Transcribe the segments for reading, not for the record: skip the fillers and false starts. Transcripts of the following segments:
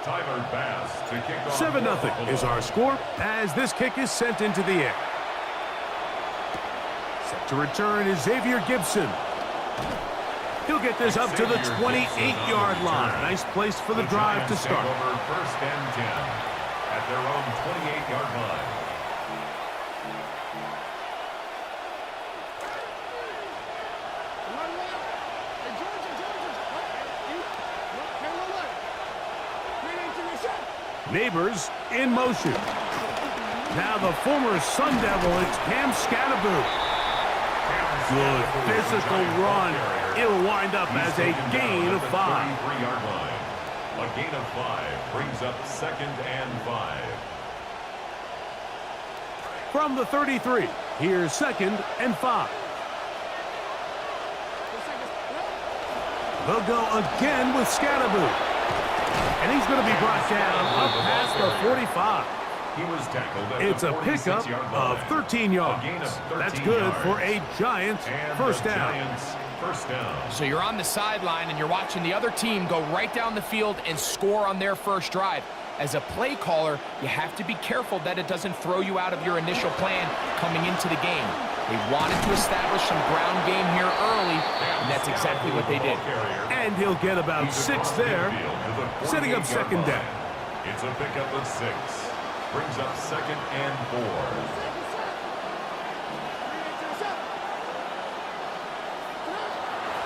7-0 is our score as this kick is sent into the air. Set to return is Ejayr Gibson. He'll get this up to the 28-yard line. Nice place for the drive to start. First and 10 at their own 28-yard line. Neighbors in motion. Now the former Sun Devil, it's Cam Scatterboot. Good physical run. It'll wind up as a gain of 5. A gain of 5 brings up 2nd and 5. From the 33, here's 2nd and 5. They'll go again with Scatterboot. And he's going to be brought down up past the 45. He was tackled at it's a pickup of 13 yards. That's good for a Giants first down. So you're on the sideline and you're watching the other team go right down the field and score on their first drive. As a play caller, you have to be careful that it doesn't throw you out of your initial plan coming into the game. They wanted to establish some ground game here early, and that's exactly what they did. And he'll get about 6 there, setting up 2nd down. It's a pickup of 6. Brings up 2nd and 4.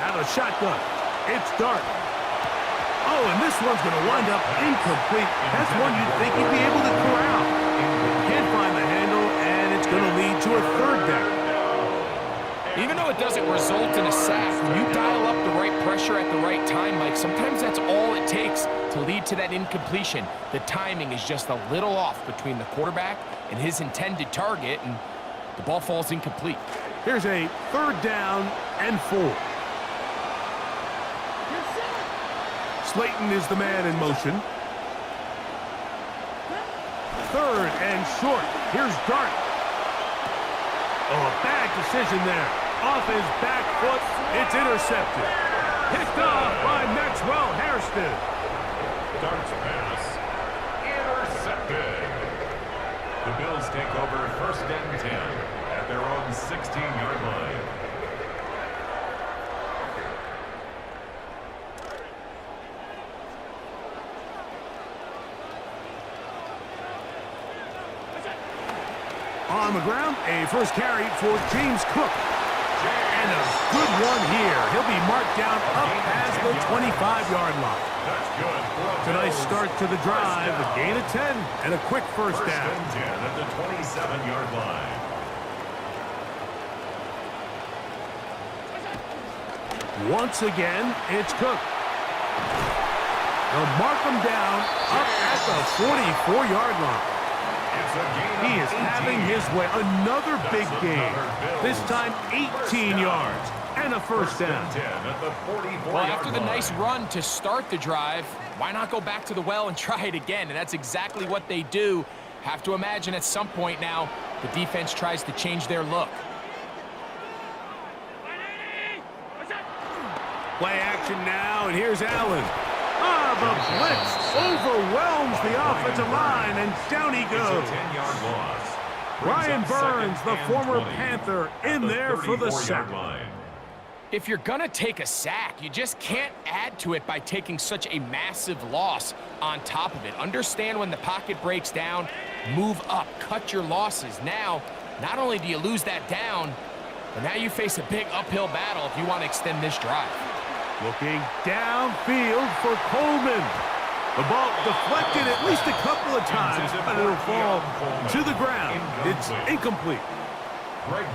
Out of shotgun. It's Dart. Oh, and this one's going to wind up incomplete. That's one you'd think he'd be able to corral. Can't find the handle, and it's going to lead to a 3rd down. Even though it doesn't result in a sack, when you dial up the right pressure at the right time, Mike, sometimes that's all it takes to lead to that incompletion. The timing is just a little off between the quarterback and his intended target, and the ball falls incomplete. Here's a 3rd down and 4. Slayton is the man in motion. 3rd and short. Here's Dart. Oh, a bad decision there. Off his back foot, it's intercepted. Picked off by Maxwell Hairston. Dart's pass intercepted. The Bills take over 1st and 10 at their own 16-yard line. On the ground, a first carry for James Cook. And a good one here. He'll be marked down up past the 25-yard line. That's good. It's a nice start to the drive. A gain of 10 and a quick first down. First and 10 at the 27-yard line. Once again, it's Cook. They'll mark him down up at the 44-yard line. He is having his way. Another big game. This time 18 yards and a first down. Well, after the nice run to start the drive, why not go back to the well and try it again? And that's exactly what they do. Have to imagine at some point now, the defense tries to change their look. Play action now, and here's Allen. Ah, the blitz overwhelms the offensive line, and down he goes. Brian Burns, the former Panther, in there for the sack. If you're going to take a sack, you just can't add to it by taking such a massive loss on top of it. Understand when the pocket breaks down, move up, cut your losses. Now, not only do you lose that down, but now you face a big uphill battle if you want to extend this drive. Looking downfield for Coleman. The ball deflected at least a couple of times, but it'll fall to the ground. It's incomplete.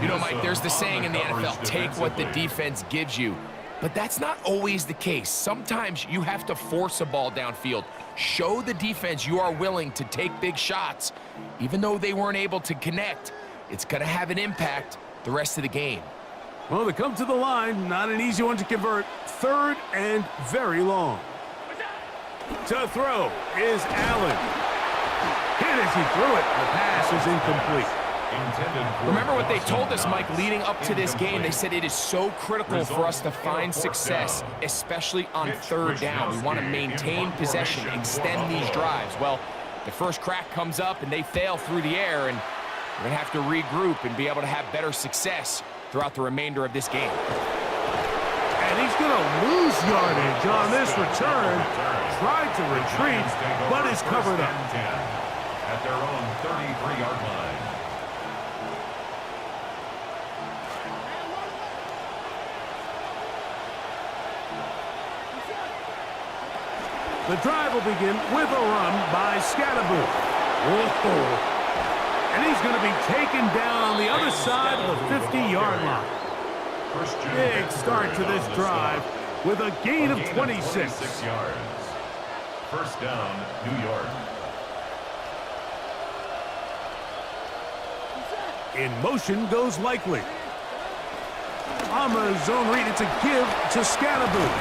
You know, Mike, there's the saying in the NFL, take what the defense gives you. But that's not always the case. Sometimes you have to force a ball downfield. Show the defense you are willing to take big shots. Even though they weren't able to connect, it's going to have an impact the rest of the game. Well, they come to the line. Not an easy one to convert. 3rd and very long. To throw is Allen. Hit as he threw it. The pass is incomplete. Remember what they told us, Mike, leading up to this game. They said it is so critical for us to find success, especially on third down. We want to maintain possession, extend these drives. Well, the first crack comes up and they fail through the air, and we're going to have to regroup and be able to have better success throughout the remainder of this game. And he's going to lose yardage on this return. Tried to retreat, but is covered up. At their own 33-yard line. The drive will begin with a run by Scatterboot. Whoa. And he's going to be taken down on the other side of the 50-yard line. Big start to this drive with a gain of 26 yards. First down, New York. In motion goes Likely. On the zone read, it's a give to Scatterboot.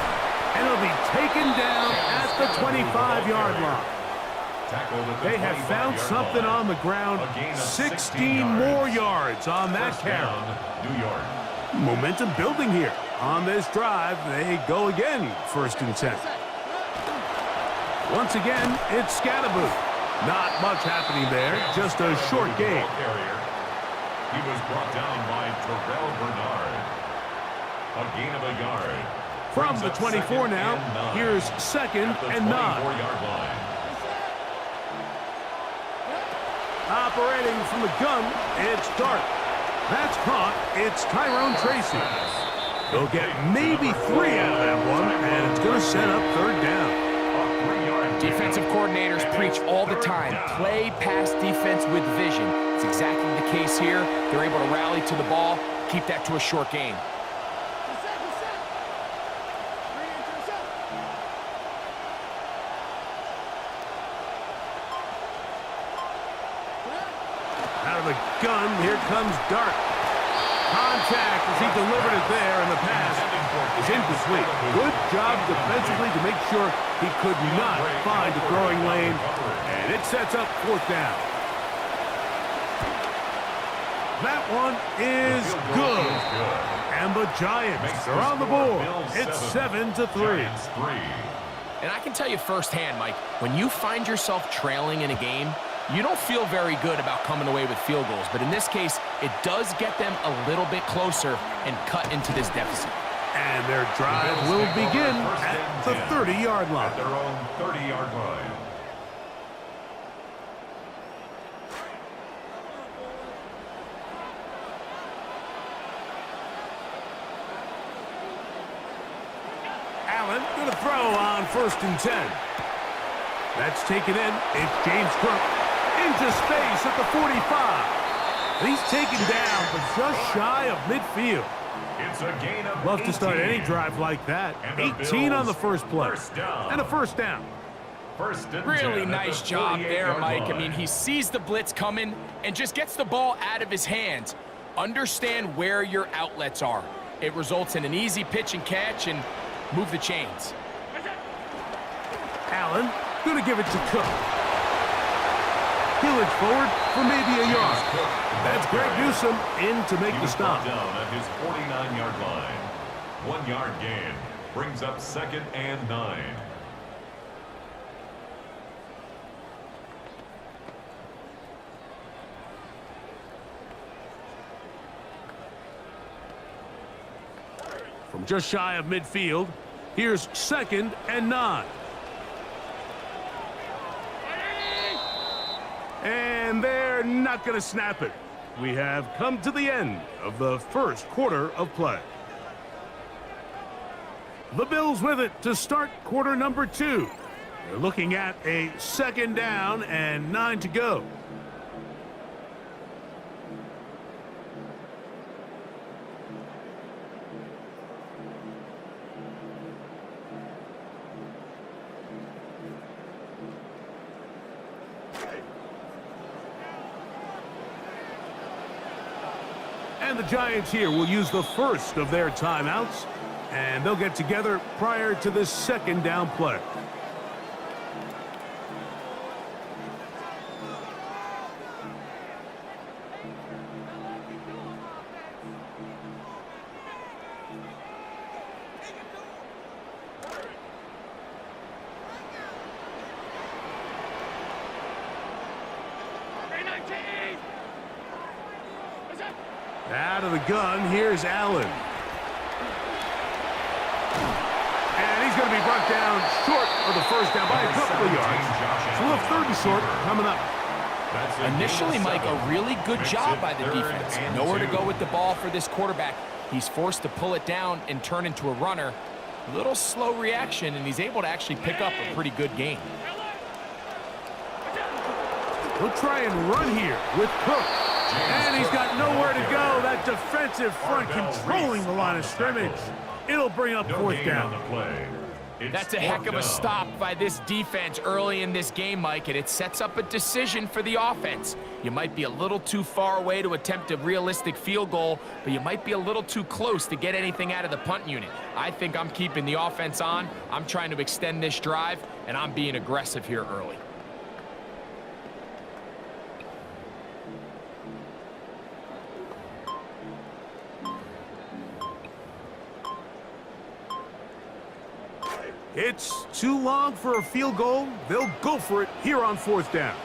And he'll be taken down at the 25-yard line. They have found something on the ground. 16 more yards on that carry. New York. Momentum building here. On this drive, they go again, 1st and 10. Once again, it's Scatterboot. Not much happening there, just a short gain. He was brought down by Terrell Bernard. A gain of a yard. From the 24 now, here's 2nd and 9. Operating from the gun, it's Dart. That's caught. It's Tyrone Tracy. They'll get maybe 3 out of that one, and it's going to set up 3rd down. Defensive coordinators preach all the time, play pass defense with vision. It's exactly the case here. They're able to rally to the ball, keep that to a short gain. The gun, here comes Dart. Contact as he delivered it there, and the pass is incomplete. Good job defensively to make sure he could not find the throwing lane, and it sets up 4th down. That one is good. And the Giants are on the board. It's 7-3. And I can tell you firsthand, Mike, when you find yourself trailing in a game, you don't feel very good about coming away with field goals, but in this case, it does get them a little bit closer and cut into this deficit. And their drive will begin at the 30-yard line. At their own 30-yard line. Allen going to throw on 1st and 10. That's taken in. It's James Cook. Into space at the 45. He's taken down, but just shy of midfield. It's a gain of Love to start any drive like that. 18 on the first play. And a 1st down. Really nice job there, Mike. I mean, he sees the blitz coming and just gets the ball out of his hands. Understand where your outlets are. It results in an easy pitch and catch and move the chains. Allen going to give it to Cook. He'll edge forward for maybe a yard. That's Greg Newsome in to make the stop. Down at his 49-yard line. 1-yard gain brings up 2nd and 9. From just shy of midfield, here's 2nd and 9. And they're not going to snap it. We have come to the end of the first quarter of play. The Bills with it to start quarter number 2. They're looking at a 2nd down and 9 to go. And the Giants here will use the first of their timeouts, and they'll get together prior to this 2nd down play. Out of the gun, here's Allen. And he's going to be brought down short of the first down by a couple of yards. So we'll have third and short coming up. Initially, Mike, a really good job by the defense. Nowhere to go with the ball for this quarterback. He's forced to pull it down and turn into a runner. A little slow reaction, and he's able to actually pick up a pretty good gain. He'll try and run here with Cook. And he's got nowhere to go. That defensive front controlling the line of scrimmage. It'll bring up fourth down. That's a heck of a stop by this defense early in this game, Mike, and it sets up a decision for the offense. You might be a little too far away to attempt a realistic field goal, but you might be a little too close to get anything out of the punt unit. I think I'm keeping the offense on. I'm trying to extend this drive, and I'm being aggressive here early. It's too long for a field goal. They'll go for it here on fourth down.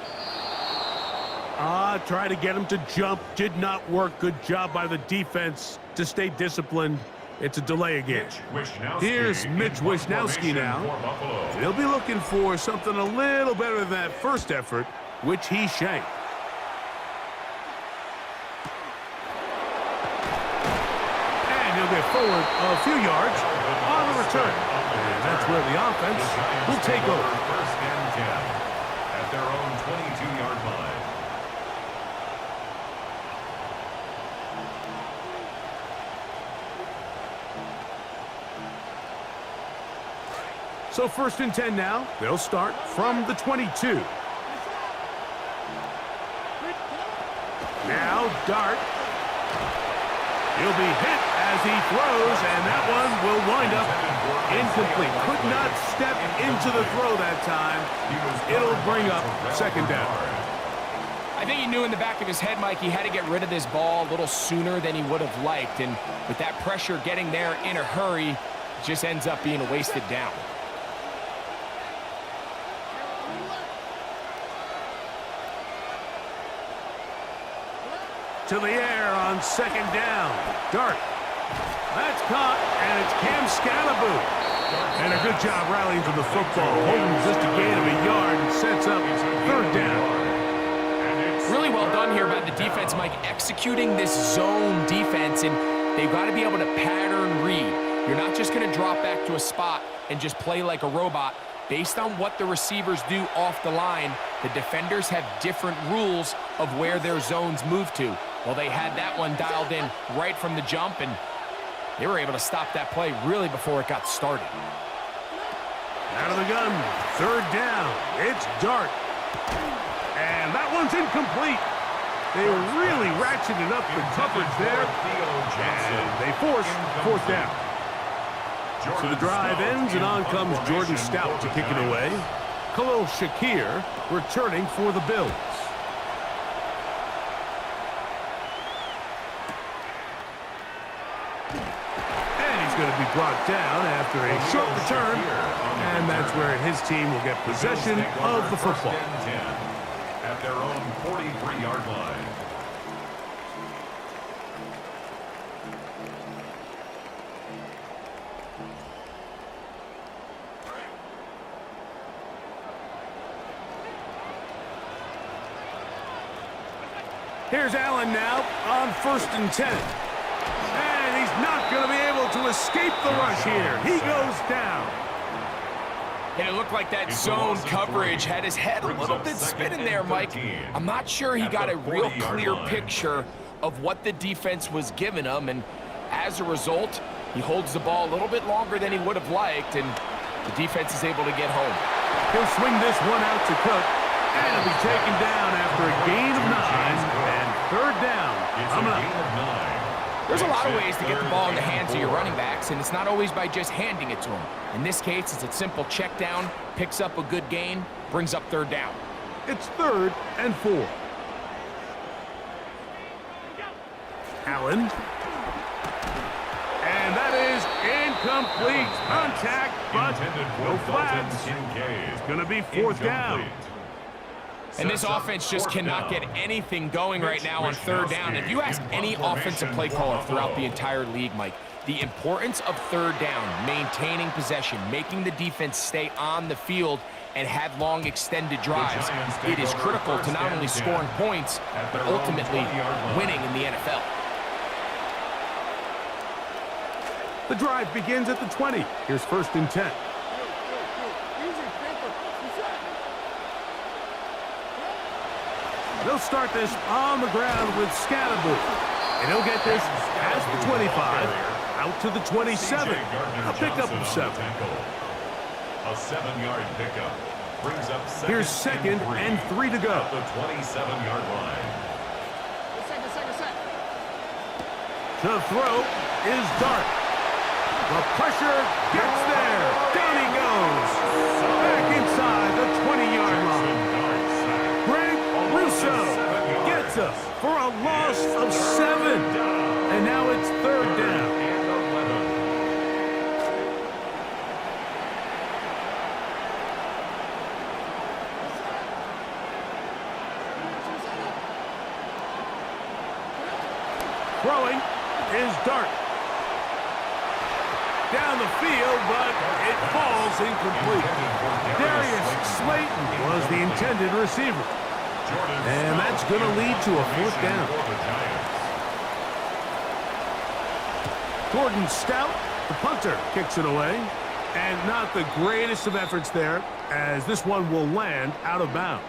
Try to get him to jump. Did not work. Good job by the defense to stay disciplined. It's a delay again. Here's Mitch Wishnowski now. He'll be looking for something a little better than that first effort, which he shanked. And he'll get forward a few yards on the return. And that's where the offense will take over. First and 10 at their own 22-yard line. So first and 10 now. They'll start from the 22. Now Dart. He'll be hit as he throws, and that one will wind up incomplete. Could not step into the throw that time. It'll bring up second down. I think he knew in the back of his head, Mike, he had to get rid of this ball a little sooner than he would have liked. And with that pressure getting there in a hurry, it just ends up being a wasted down. To the air on second down. Dart. That's caught, and it's Cam Scalaboo. And a good job rallying to the football. Holding just a gain of a yard and sets up third down. Really well done here by the defense, Mike, executing this zone defense, and they've got to be able to pattern read. You're not just going to drop back to a spot and just play like a robot. Based on what the receivers do off the line, the defenders have different rules of where their zones move to. Well, they had that one dialed in right from the jump, and they were able to stop that play really before it got started. Out of the gun, third down. It's Dart. And that one's incomplete. They really ratcheted up the coverage there, and they force fourth down. So the drive ends, and on comes Jordan Stout to kick it away. Khalil Shakir returning for the Bills. And he's going to be brought down after a short return, and that's where his team will get possession of the football. At their own 43-yard line. Here's Allen now on first and 10. And he's not going to be able to escape the rush here. He goes down. And it looked like that zone coverage had his head a little bit spinning there, Mike. I'm not sure he got a real clear picture of what the defense was giving him, and as a result, he holds the ball a little bit longer than he would have liked, and the defense is able to get home. He'll swing this one out to Cook, and he'll be taken down after a gain of 9, and third down coming up. There's a lot of ways to get the ball in the hands of your running backs, and it's not always by just handing it to them. In this case, it's a simple check down, picks up a good gain, brings up third down. It's 3rd and 4. Allen. And that is incomplete. Contact, but no flags. It's going to be 4th down. And this offense just cannot get anything going right now on third down. If you ask any offensive play caller throughout the entire league, Mike, the importance of third down, maintaining possession, making the defense stay on the field, and have long extended drives, it is critical to not only scoring points, but ultimately winning in the NFL. The drive begins at the 20. Here's 1st and 10. They'll start this on the ground with Scatterboot. And he'll get this past the 25, out to the 27. A pickup of 7. A 7-yard pickup brings up Here's 2nd and 3 to go. At the 27-yard line. To throw is Dart. The pressure gets there. Down he goes. Back inside the 20-yard line. Greg Russo gets us for a loss of 7. And now it's 3rd down. Throwing is Dart. Down the field, but it falls incomplete. Darius Slayton was the intended receiver. And that's going to lead to a 4th down. Gordon Stout, the punter, kicks it away. And not the greatest of efforts there, as this one will land out of bounds.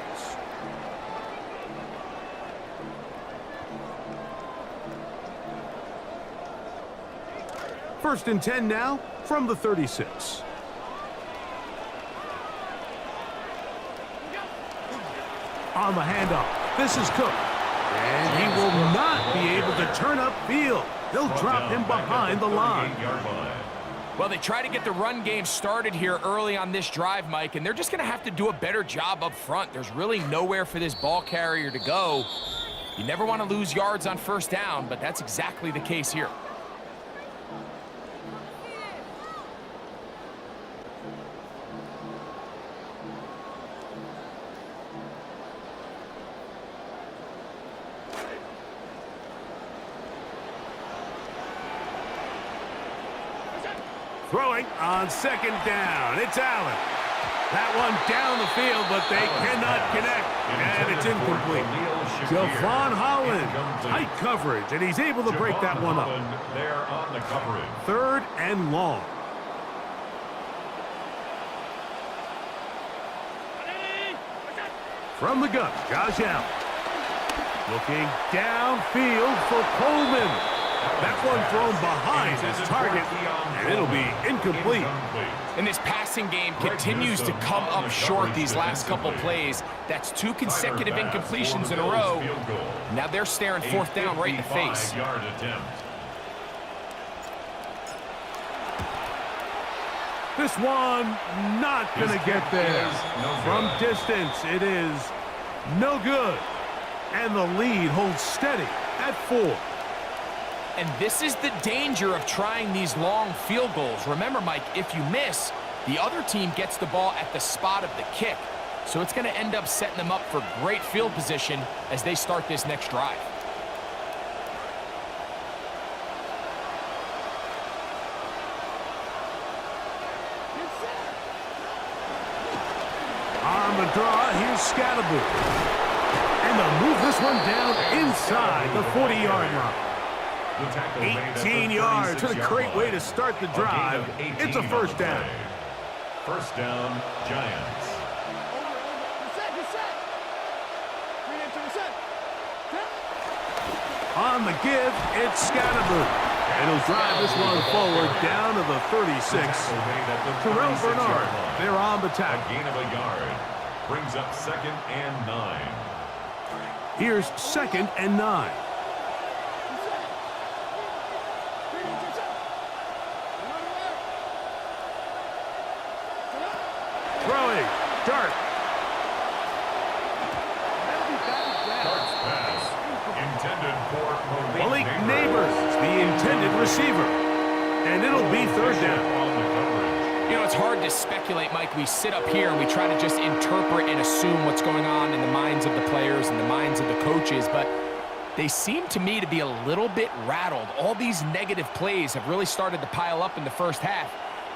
First and 10 now from the 36. On the handoff, this is Cook. And he will not be able to turn upfield. They'll drop him behind the line. Well, they try to get the run game started here early on this drive, Mike, and they're just going to have to do a better job up front. There's really nowhere for this ball carrier to go. You never want to lose yards on 1st down, but that's exactly the case here. Throwing on 2nd down. It's Allen. That one down the field, but they cannot connect. And it's incomplete. Javon Holland. Tight coverage, and he's able to break that one up. There on the coverage. 3rd and long. From the gun, Josh Allen. Looking downfield for Coleman. That one thrown behind his target, and it'll be incomplete. And this passing game continues to come up short these last couple plays. That's 2 consecutive incompletions in a row. Now they're staring 4th down right in the face. This one not going to get there. From distance, it is no good. And the lead holds steady at 4. And this is the danger of trying these long field goals. Remember, Mike, if you miss, the other team gets the ball at the spot of the kick. So it's going to end up setting them up for great field position as they start this next drive. On the draw, here's Scatterboot. And they'll move this one down inside the 40-yard line. 18 yards. What a great way to start the drive. It's a 1st down. 1st down, Giants. On the give, it's Scatterboot. And he'll drive this one forward down to the 36. Terrell Bernard, they're on the tackle. A gain of a yard. Brings up 2nd and 9. Here's 2nd and 9. Throwing, Dart. Dart's pass intended for Malik Neighbors, the intended receiver. And it'll be 3rd down. On the coverage. You know, it's hard to speculate, Mike. We sit up here and we try to just interpret and assume what's going on in the minds of the players and the minds of the coaches, but they seem to me to be a little bit rattled. All these negative plays have really started to pile up in the first half.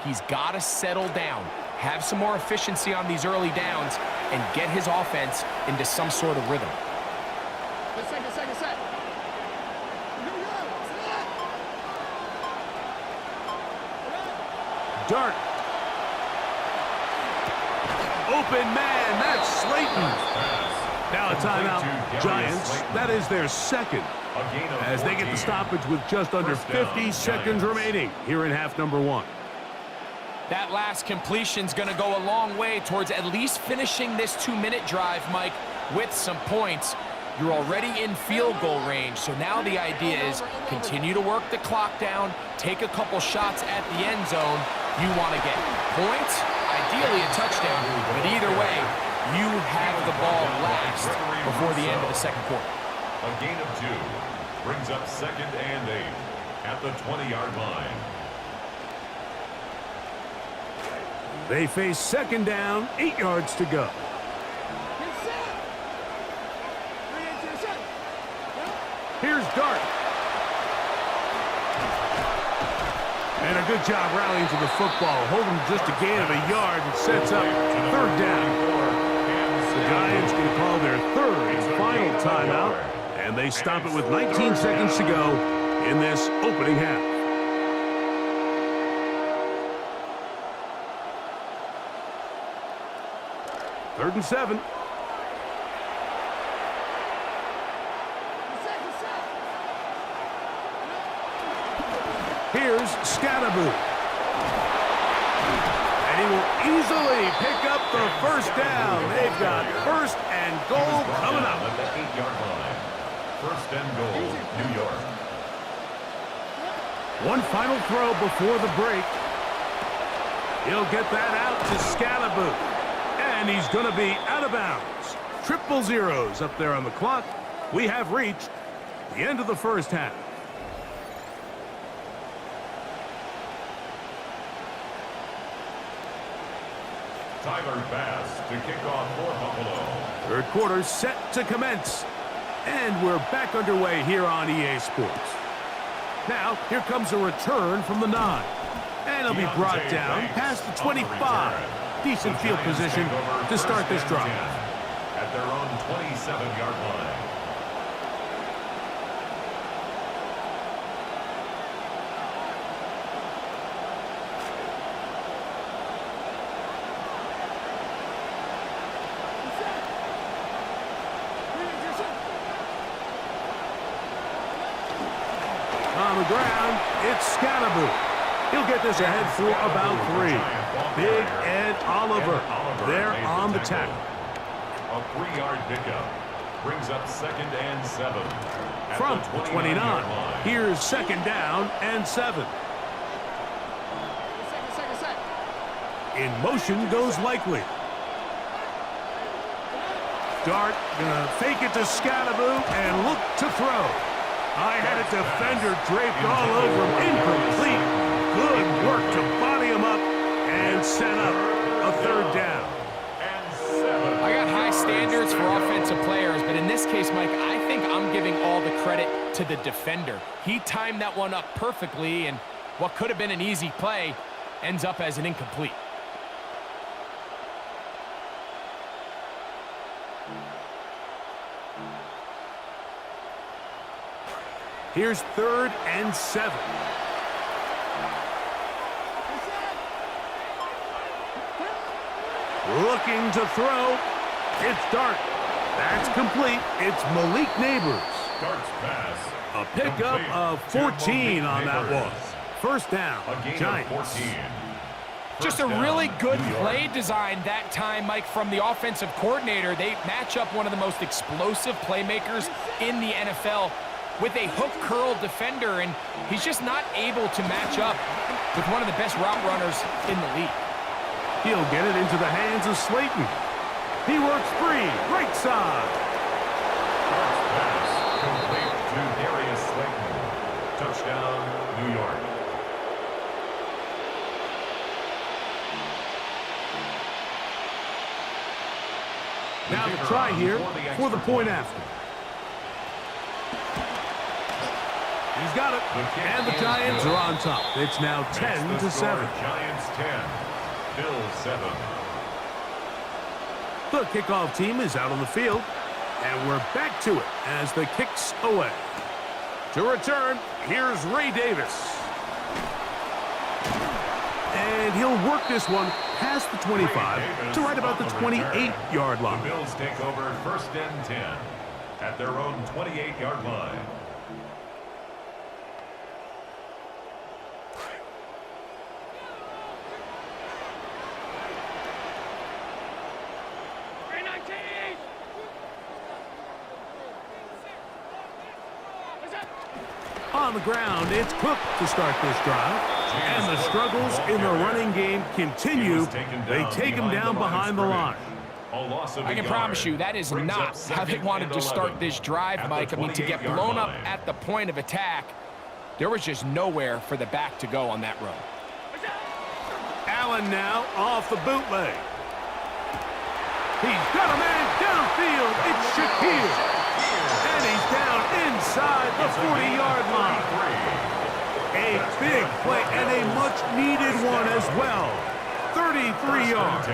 He's got to settle down, have some more efficiency on these early downs, and get his offense into some sort of rhythm. Set. Dart. Open man, that's Slayton. Now a timeout, Giants. That is their second, as they get the stoppage with just under 50 seconds remaining here in half number 1. That last completion's going to go a long way towards at least finishing this 2-minute drive, Mike, with some points. You're already in field goal range, so now the idea is continue to work the clock down, take a couple shots at the end zone. You want to get points, ideally a touchdown, but either way, you have the ball last before the end of the second quarter. A gain of 2 brings up 2nd and 8 at the 20-yard line. They face 2nd down, 8 yards to go. Here's Dart. And a good job rallying to the football. Holding just a gain of a yard and sets up 3rd down. The Giants can call their 3rd and final timeout, and they stop it with 19 seconds to go in this opening half. Third and 7. Here's Scatterboot. And he will easily pick up the 1st down. They've got 1st and goal coming up. At the 8-yard line. 1st and goal, New York. One final throw before the break. He'll get that out to Scatterboot. And he's going to be out of bounds. 000 up there on the clock. We have reached the end of the first half. Tyler Bass to kick off for Buffalo. Third quarter set to commence. And we're back underway here on EA Sports. Now, here comes a return from the 9. And it'll be brought down past the 25. Decent field position to start this drive. At their own 27-yard line. On the ground, it's Scatterboot. He'll get this ahead for about 3. Big Ed Oliver there on the tackle. A 3-yard pickup brings up 2nd and 7. From the 29, here's 2nd down and 7. In motion goes Likely. Dart gonna fake it to Scatterboot and look to throw. I had a defender draped all over him. Incomplete. Good work to body him up and set up a 3rd down. I got high standards for offensive players, but in this case, Mike, I think I'm giving all the credit to the defender. He timed that one up perfectly, and what could have been an easy play ends up as an incomplete. Here's 3rd and 7. Looking to throw. It's Dart. That's complete. It's Malik Neighbors. Dart's pass. A pickup of 14 on that one. 1st down, A gain of Giants. 14. Just a really good play design that time, Mike, from the offensive coordinator. They match up one of the most explosive playmakers in the NFL with a hook curl defender, and he's just not able to match up with one of the best route runners in the league. He'll get it into the hands of Slayton. He works free, right side. Dart's pass complete to Darius Slayton. Touchdown, New York. Now the try here for the point after. He's got it. And the Giants are on top. It's now 10-7. Giants 10, Bills 7. The kickoff team is out on the field. And we're back to it as the kick's away. To return, here's Ray Davis. And he'll work this one past the 25 to right about the 28-yard line. The Bills take over first and 10 at their own 28-yard line. On the ground, it's Cook to start this drive. And the struggles in the running game continue. They take him down behind the line. I can promise you that is not how they wanted to start this drive, Mike. I mean, to get blown up at the point of attack, there was just nowhere for the back to go on that run. Allen now off the bootleg. He's got a man downfield. It's Shakir. And he's down inside the 40-yard line. A big play and a much-needed one as well. 33 yards.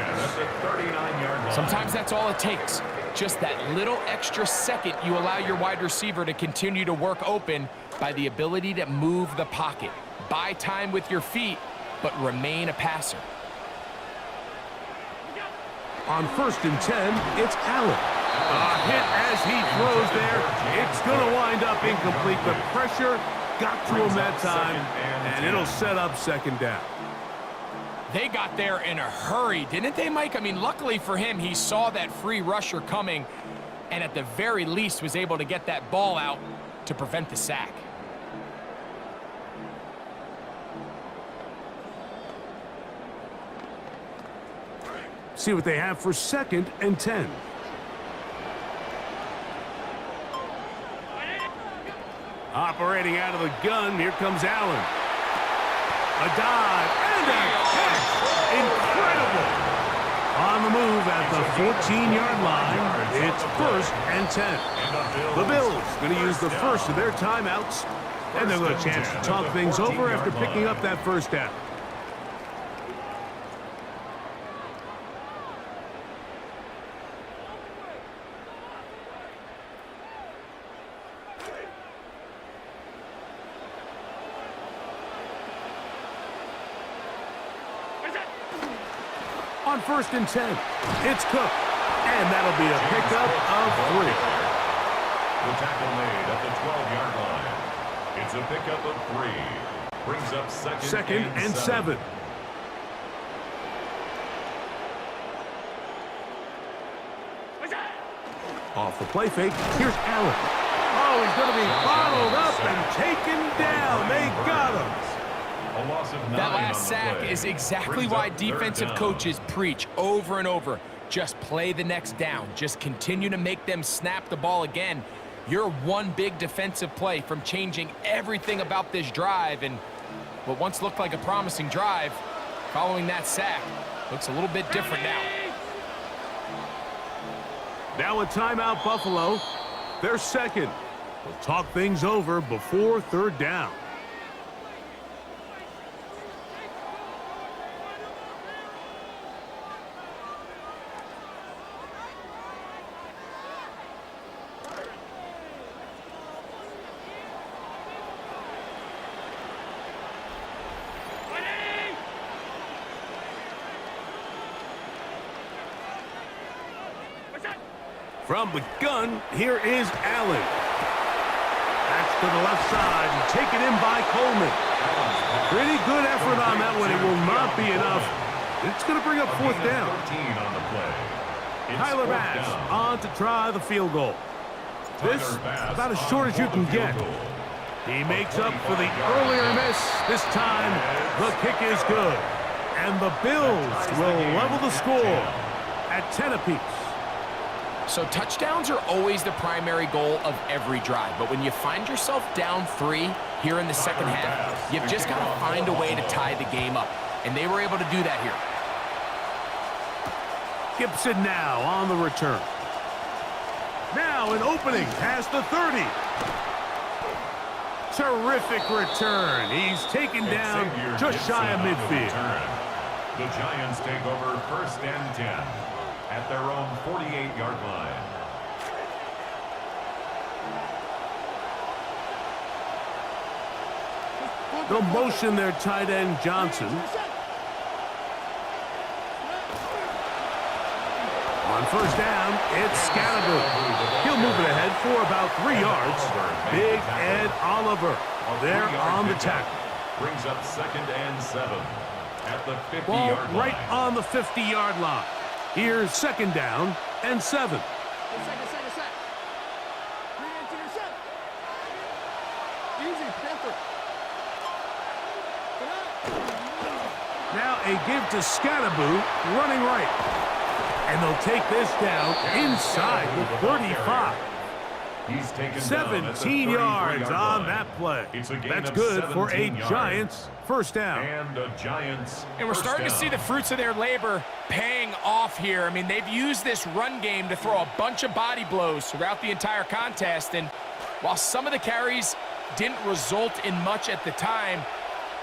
Sometimes that's all it takes. Just that little extra second you allow your wide receiver to continue to work open by the ability to move the pocket. Buy time with your feet, but remain a passer. On first and 10, it's Allen. A hit as he throws there. It's going to wind up incomplete. The pressure got to him that time, and it'll set up second down. They got there in a hurry, didn't they, Mike? I mean, luckily for him, he saw that free rusher coming, and at the very least was able to get that ball out to prevent the sack. See what they have for second and 10. Operating out of the gun, here comes Allen. A dive and a catch. Incredible. On the move at the 14-yard line, it's first and 10. The Bills going to use the first of their timeouts, and they'll get a chance to talk things over after picking up that first down. On first and 10, it's Cook, and that'll be a pickup of 3. The tackle made at the 12-yard line. It's a pickup of 3. Brings up second and 7. Off the play fake, here's Allen. Oh, he's going to be bottled up and taken down. They got him. That last sack is exactly why defensive coaches preach over and over. Just play the next down. Just continue to make them snap the ball again. You're one big defensive play from changing everything about this drive, and what once looked like a promising drive, following that sack, looks a little bit different now. Now a timeout, Buffalo. They're second. We'll talk things over before third down. From the gun, here is Allen. That's to the left side and taken in by Coleman. Pretty good effort on that one. It will not be enough. It's going to bring up fourth down. Tyler Bass on to try the field goal. This about as short as you can get. He makes up for the earlier miss. This time, the kick is good. And the Bills will level the score at 10 apiece. So touchdowns are always the primary goal of every drive. But when you find yourself down 3 here in the second half, you've just got to find a way to tie the game up. And they were able to do that here. Gibson now on the return. Now an opening past the 30. Terrific return. He's taken down just shy of midfield. The Giants take over first and 10 at their own 48-yard line. They'll motion their tight end, Johnson. On first down, it's Scattergood. He'll move it ahead for about 3 yards. Big Ed Oliver there on the tackle. Brings up second and 7 at the 50-yard Ball line. right on the 50-yard line. Here's second down and 7. Easy, Panther. Now a give to Scattergood, running right. And they'll take this down inside the 35. He's taken 17 yards on that play. That's good for a Giants first down. And a Giants And we're starting to see the fruits of their labor paying off here. I mean, they've used this run game to throw a bunch of body blows throughout the entire contest. And while some of the carries didn't result in much at the time,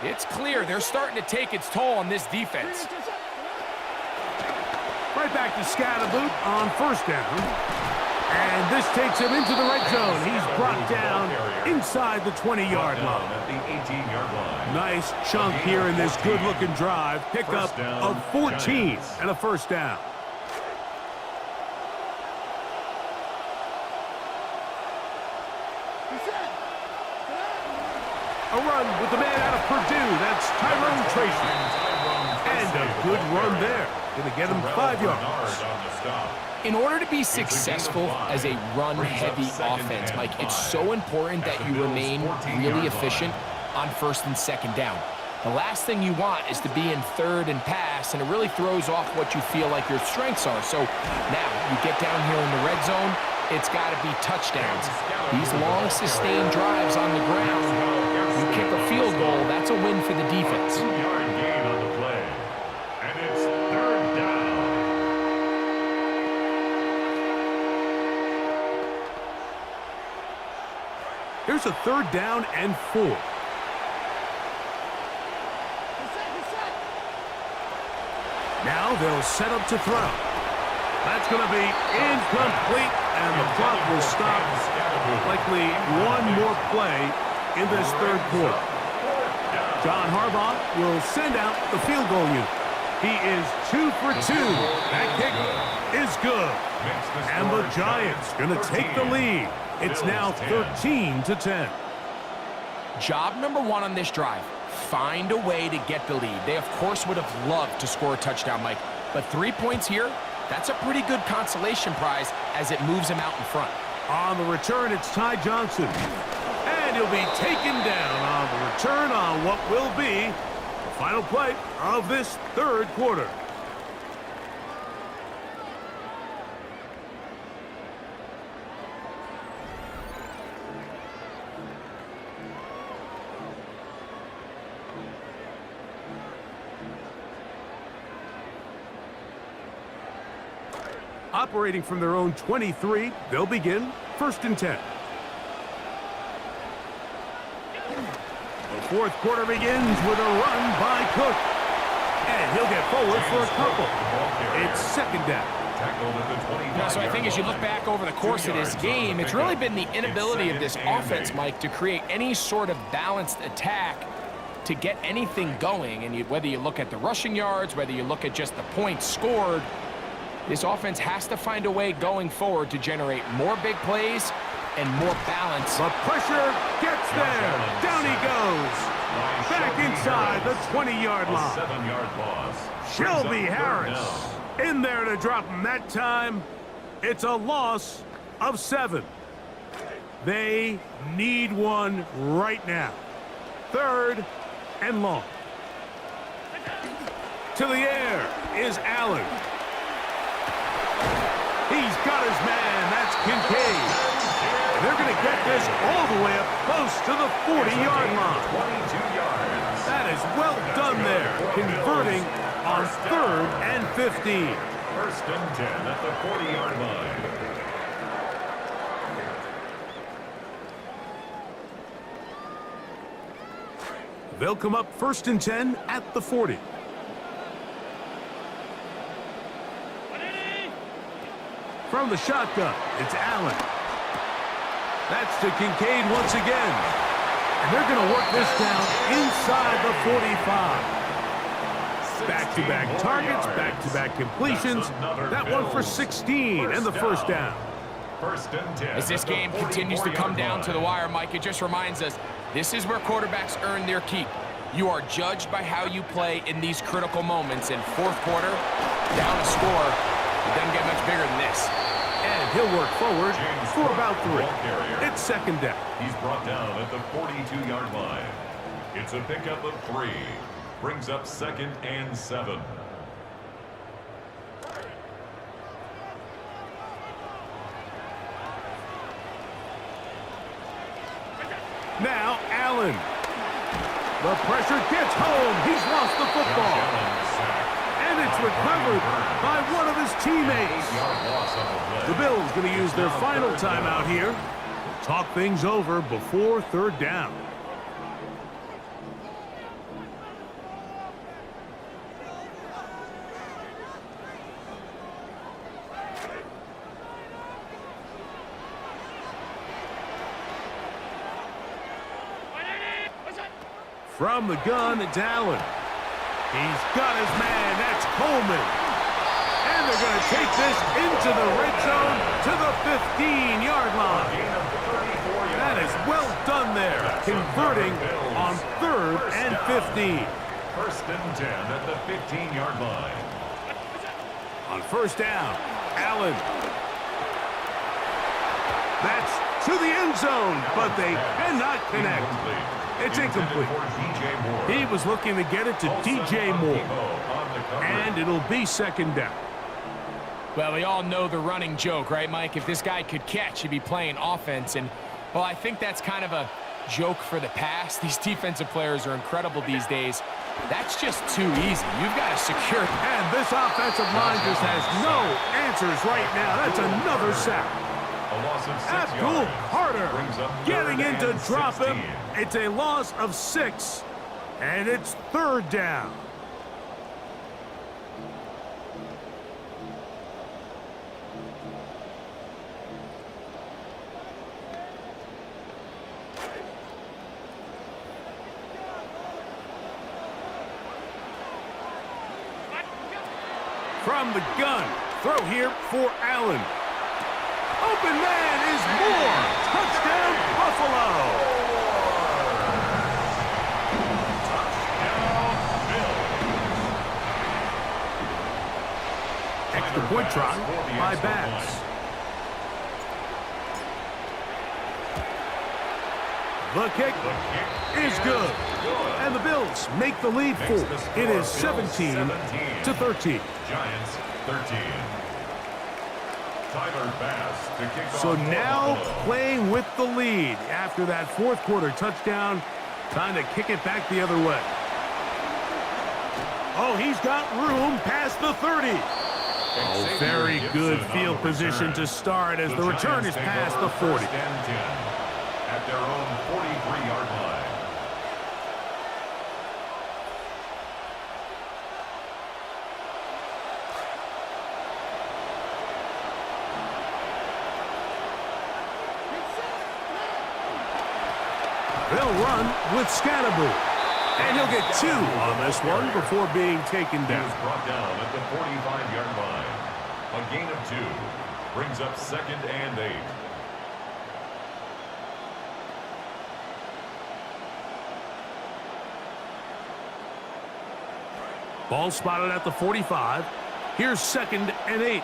it's clear they're starting to take its toll on this defense. Right back to Scattergood on first down. And this takes him into the red zone. He's brought down inside the 20-yard line. At the 18-yard line. Nice chunk here in this good-looking drive. Pickup of 14 and a first down. A run with the man out of Purdue. That's Tyrone Tracy. And a good run there. Going to get him 5 yards. In order to be successful as a run-heavy offense, Mike, it's so important that you remain really efficient on first and second down. The last thing you want is to be in third and pass, and it really throws off what you feel like your strengths are. So now you get down here in the red zone, it's got to be touchdowns. These long, sustained drives on the ground, you kick a field goal, that's a win for the defense. 2-yard gain on the play. And it's third down. Here's a third down and 4. Now they'll set up to throw. That's going to be incomplete, and the clock will stop. Likely one more play in this third quarter. John Harbaugh will send out the field goal unit. He is 2 for 2. That kick is good. And the Giants going to take the lead. It's now 13-10. Job number 1 on this drive, find a way to get the lead. They, of course, would have loved to score a touchdown, Mike. But 3 points here, that's a pretty good consolation prize as it moves him out in front. On the return, it's Ty Johnson. And he'll be taken down on the return on what will be the final play of this third quarter. Operating from their own 23, they'll begin first and 10. The fourth quarter begins with a run by Cook. And he'll get forward for a couple. It's second down. So I think as you look back over the course of this game, it's really been the inability of this offense, Mike, to create any sort of balanced attack to get anything going. And whether you look at the rushing yards, whether you look at just the points scored, this offense has to find a way going forward to generate more big plays and more balance. The pressure gets there. Down he goes. Back inside the 20-yard line. 7-yard loss. Shelby Harris in there to drop him that time. It's a loss of 7. They need one right now. Third and long. To the air is Allen. He's got his man. That's Kincaid. They're going to get this all the way up close to the 40-yard line. 22 yards. That is well done there, converting on third and 15. First and 10 at the 40-yard line. They'll come up 1st and 10 at the 40. From the shotgun, it's Allen. That's to Kincaid once again. And they're going to work this down inside the 45. Back-to-back targets, back-to-back completions. That one for 16 and the first down. As this game continues to come down to the wire, Mike, it just reminds us, this is where quarterbacks earn their keep. You are judged by how you play in these critical moments. In fourth quarter, down a score, it doesn't get much bigger than this. And he'll work forward for about 3. It's second down. He's brought down at the 42-yard line. It's a pickup of 3. Brings up 2nd and 7. Now Allen. The pressure gets home. He's lost the football. And it's recovered by one of his teammates. The Bills going to use their final timeout here. Talk things over before third down. From the gun, it's Allen. He's got his man. That's Coleman. And they're going to take this into the red zone to the 15-yard line. That is well done there, converting on 3rd and 15. 1st and 10 at the 15-yard line. On first down, Allen. That's to the end zone, but they cannot connect. It's incomplete. He was looking to get it to DJ Moore. And it'll be second down. Well, we all know the running joke, right, Mike? If this guy could catch, he'd be playing offense. And, well, I think that's kind of a joke for the past. These defensive players are incredible these days. That's just too easy. You've got to secure. And this offensive line just has no answers right now. That's another sack. Abdul Carter getting in to drop him. It's a loss of 6, and it's third down. From the gun, throw here for Allen. Open man is Moore. Touchdown, Buffalo. Extra point try by Bass. The kick is good. And the Bills make the lead 4. It is 17-13. Giants 13. So now playing with the lead after that fourth quarter touchdown, trying to kick it back the other way. Oh, he's got room past the 30. Oh, very good field position to start as the return is past the 40. At their own 43-yard line. They'll run with Scatterbo. And he'll get 2 on this one before being taken down. He was brought down at the 45-yard line. A gain of 2 brings up 2nd and 8. Ball spotted at the 45. Here's 2nd and 8.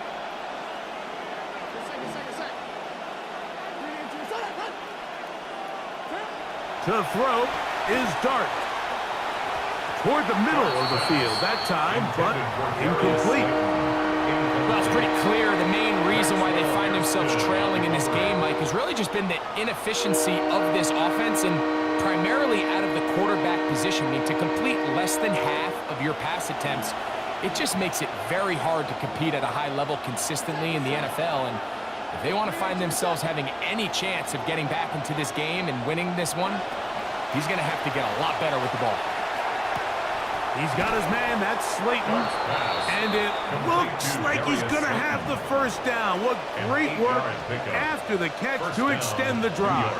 To throw is Dart. Toward the middle of the field that time, but incomplete. Well, it's pretty clear the main reason why they find themselves trailing in this game, Mike, has really just been the inefficiency of this offense and primarily out of the quarterback position. I mean, to complete less than half of your pass attempts, it just makes it very hard to compete at a high level consistently in the NFL. And if they want to find themselves having any chance of getting back into this game and winning this one, He's going to have to get a lot better with the ball. He's got his man, that's Slayton, and it looks like he's going to have the first down. What great work after the catch to extend the drive.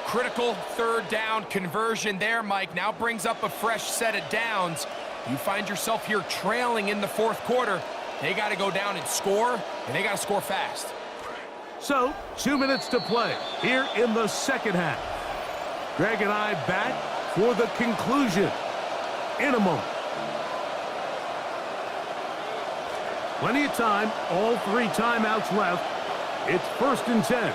Critical third down conversion there, Mike. Now brings up a fresh set of downs. You find yourself here trailing in the fourth quarter. They got to go down and score, and they got to score fast. So, 2 minutes to play here in the second half. Greg and I back for the conclusion in a moment. Plenty of time, all 3 timeouts left. It's 1st and 10.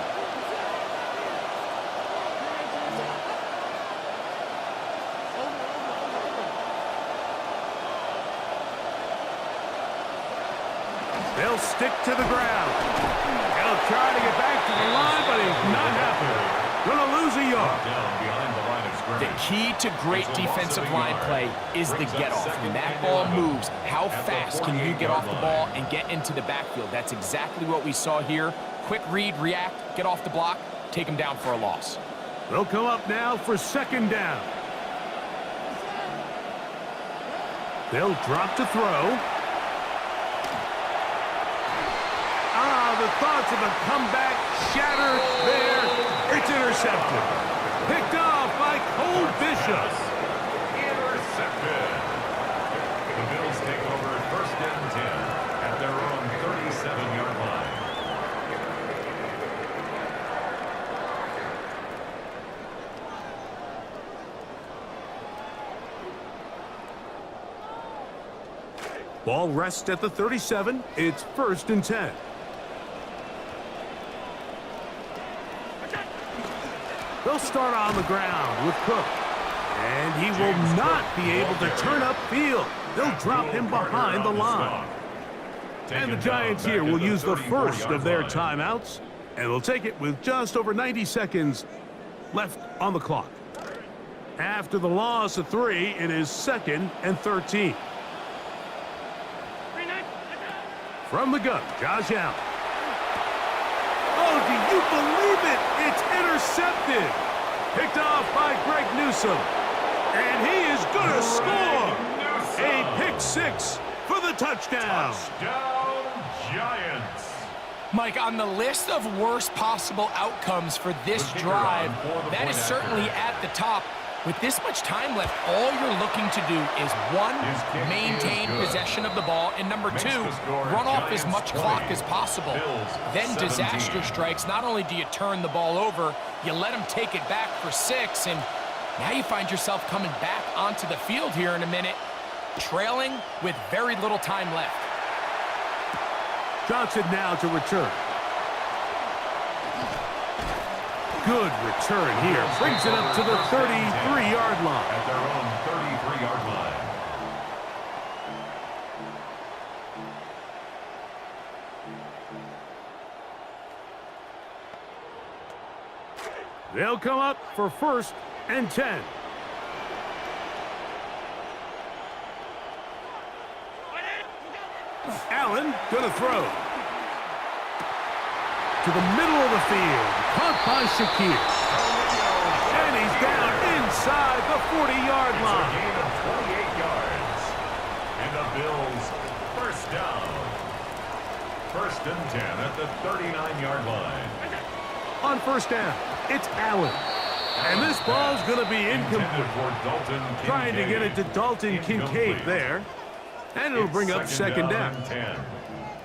They'll stick to the ground. They'll try to get back to the line, but he's not happy. Gonna lose a yard. The key to great defensive line play is the get-off. When that ball moves, how fast can you get off the ball and get into the backfield? That's exactly what we saw here. Quick read, react, get off the block, take him down for a loss. They'll come up now for 2nd down. They'll drop to throw. The thoughts of a comeback shattered there. It's intercepted. Picked off by Cole Bishop. Intercepted. The Bills take over 1st and 10 at their own 37-yard line. Ball rests at the 37. It's 1st and 10. They'll start on the ground with Cook. And he will not be able to turn upfield. They'll drop him behind the line. And the Giants here will use the first of their timeouts. And they'll take it with just over 90 seconds left on the clock. After the loss of 3, it is 2nd and 13. From the gun, Josh Allen. Oh, do you believe it? It's intercepted. Picked off by Greg Newsome. And he is going to score. A pick 6 for the touchdown. Touchdown, Giants. Mike, on the list of worst possible outcomes for this drive, that is certainly at the top. With this much time left, all you're looking to do is, 1, maintain possession of the ball, and number 2, run off as much clock as possible. Then disaster strikes. Not only do you turn the ball over, you let them take it back for 6, and now you find yourself coming back onto the field here in a minute, trailing with very little time left. Johnson now to return. Good return here. Brings it up to the 33-yard line. At their own 33-yard line. They'll come up for 1st and 10. Allen gonna throw. To the middle of the field. Caught by Shakir. And he's down inside the 40-yard line. It's a gain of 28 yards. And the Bills first down. 1st and 10 at the 39-yard line. On 1st down, it's Allen. And this ball's going to be incomplete. Trying to get it to Dalton Kincaid there. And it'll bring up 2nd down.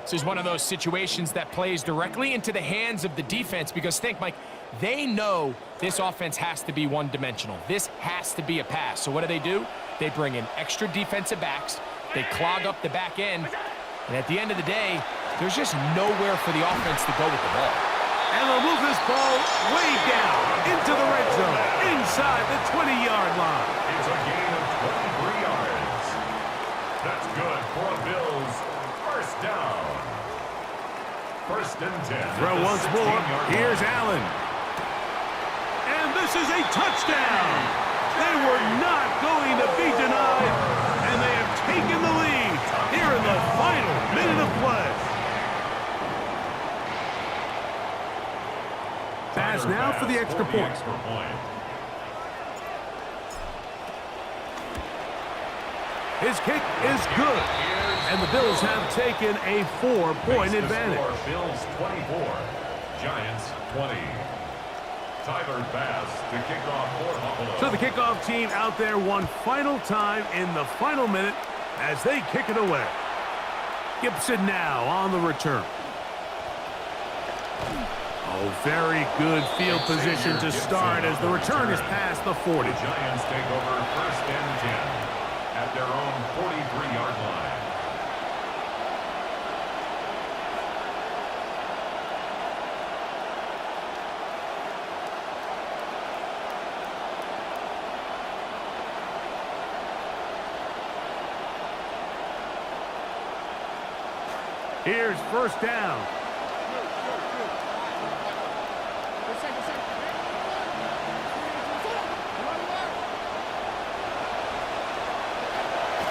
This is one of those situations that plays directly into the hands of the defense because think, Mike, they know this offense has to be one-dimensional. This has to be a pass. So what do? They bring in extra defensive backs. They clog up the back end. And at the end of the day, there's just nowhere for the offense to go with the ball. And they'll move this ball way down into the red zone, inside the 20-yard line. It's a gain of 23 yards. That's good for the Bills. First down. 1st and 10. Throw once more. Here's Allen. And this is a touchdown. They were not going to be denied. And they have taken the lead here in the final minute of play. Pass now for the extra point. His kick is good. And the Bills have taken a 4-point advantage. Bills 24, Giants 20. Tyler Bass to kick off for Buffalo. So the kickoff team out there one final time in the final minute as they kick it away. Gibson now on the return. Oh, very good field position to start as the return is past the 40. The Giants take over first and 10 at their own 43-yard line. Here's first down.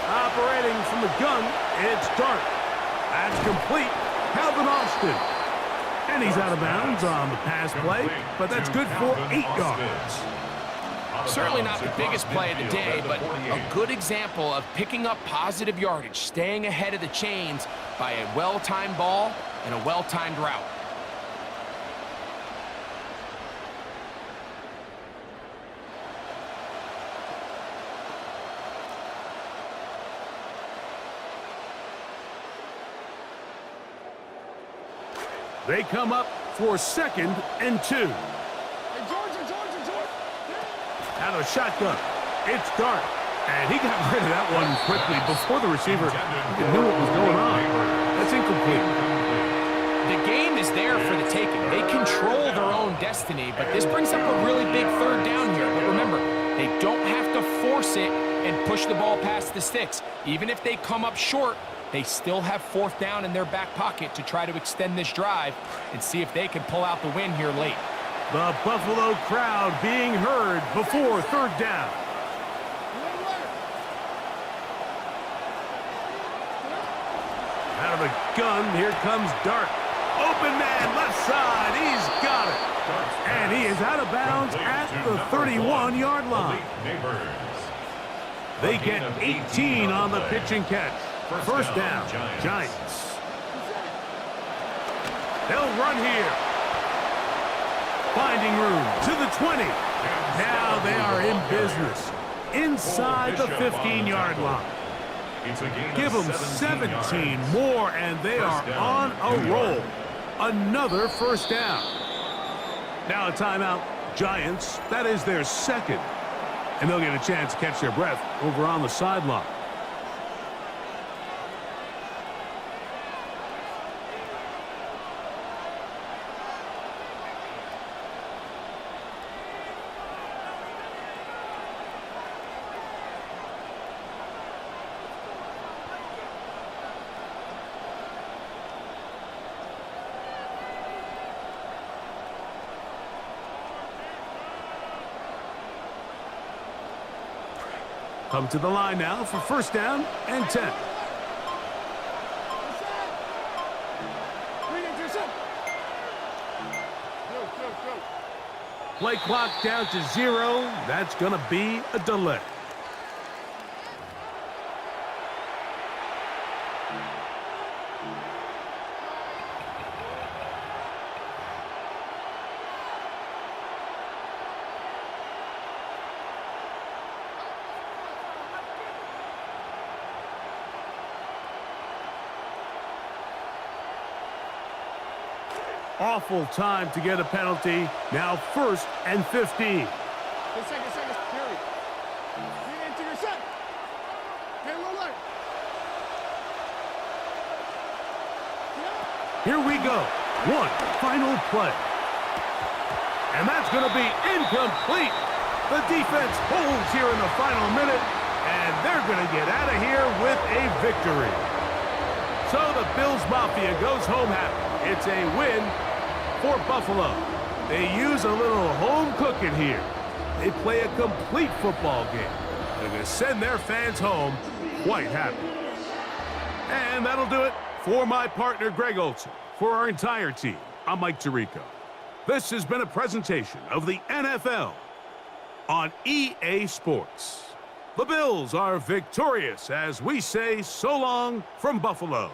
Operating from the gun, it's Dart. That's complete. Calvin Austin. And he's out of bounds on the pass play, but that's good for 8 yards. Certainly not the biggest play of the day, but a good example of picking up positive yardage, staying ahead of the chains by a well-timed ball and a well-timed route. They come up for 2nd and 2. Out of the shotgun, it's Dart. And he got rid of that one quickly before the receiver knew what was going on. That's incomplete. The game is there for the taking. They control their own destiny, but this brings up a really big third down here. But remember, they don't have to force it and push the ball past the sticks. Even if they come up short, they still have 4th down in their back pocket to try to extend this drive and see if they can pull out the win here late. The Buffalo crowd being heard before 3rd down. Out of the gun, here comes Dart. Open man, left side, he's got it. And he is out of bounds at the 31-yard line. They get 18 on the pitch and catch. First down, Giants. They'll run here. Finding room to the 20. Now they are in business inside the 15-yard line. Give them 17 more, and they are on a roll. Another first down. Now a timeout. Giants, that is their 2nd. And they'll get a chance to catch their breath over on the sideline. Come to the line now for first down and 10. Play clock down to 0. That's going to be a delay. Awful time to get a penalty. Now 1st and 15. Here we go. One final play. And that's going to be incomplete. The defense holds here in the final minute, and they're going to get out of here with a victory. So the Bills Mafia goes home happy. It's a win for Buffalo. They use a little home cooking here. They play a complete football game. They're going to send their fans home quite happy. And that'll do it for my partner, Greg Olson. For our entire team, I'm Mike Tirico. This has been a presentation of the NFL on EA Sports. The Bills are victorious as we say so long from Buffalo.